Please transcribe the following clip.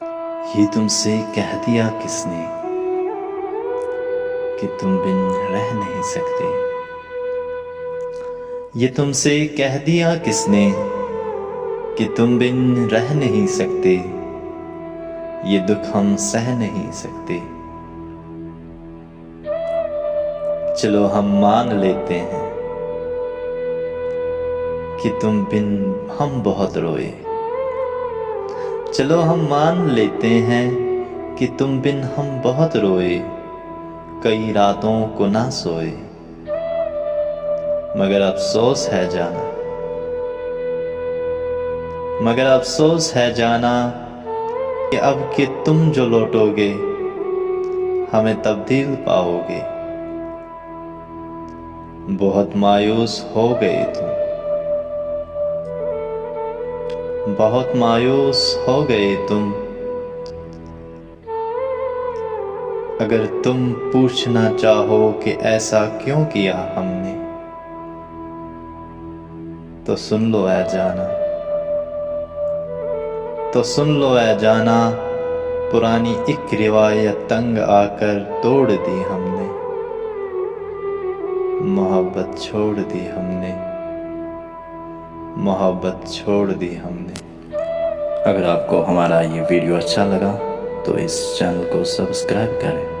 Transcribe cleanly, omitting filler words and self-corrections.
ये तुमसे कह दिया किसने कि तुम बिन रह नहीं सकते। ये तुमसे कह दिया किसने कि तुम बिन रह नहीं सकते। ये दुख हम सह नहीं सकते। चलो हम मान लेते हैं कि तुम बिन हम बहुत रोए। चलो हम मान लेते हैं कि तुम बिन हम बहुत रोए। कई रातों को ना सोए, मगर अफसोस है जाना, मगर अफसोस है जाना कि अब कि तुम जो लौटोगे हमें तब्दील पाओगे। बहुत मायूस हो गए तुम, बहुत मायूस हो गए तुम। अगर तुम पूछना चाहो कि ऐसा क्यों किया हमने, तो सुन लो ऐ जाना, तो सुन लो ऐ जाना। पुरानी एक रिवायत तंग आकर तोड़ दी हमने। मोहब्बत छोड़ दी हमने, मोहब्बत छोड़ दी हमने। अगर आपको हमारा ये वीडियो अच्छा लगा तो इस चैनल को सब्सक्राइब करें।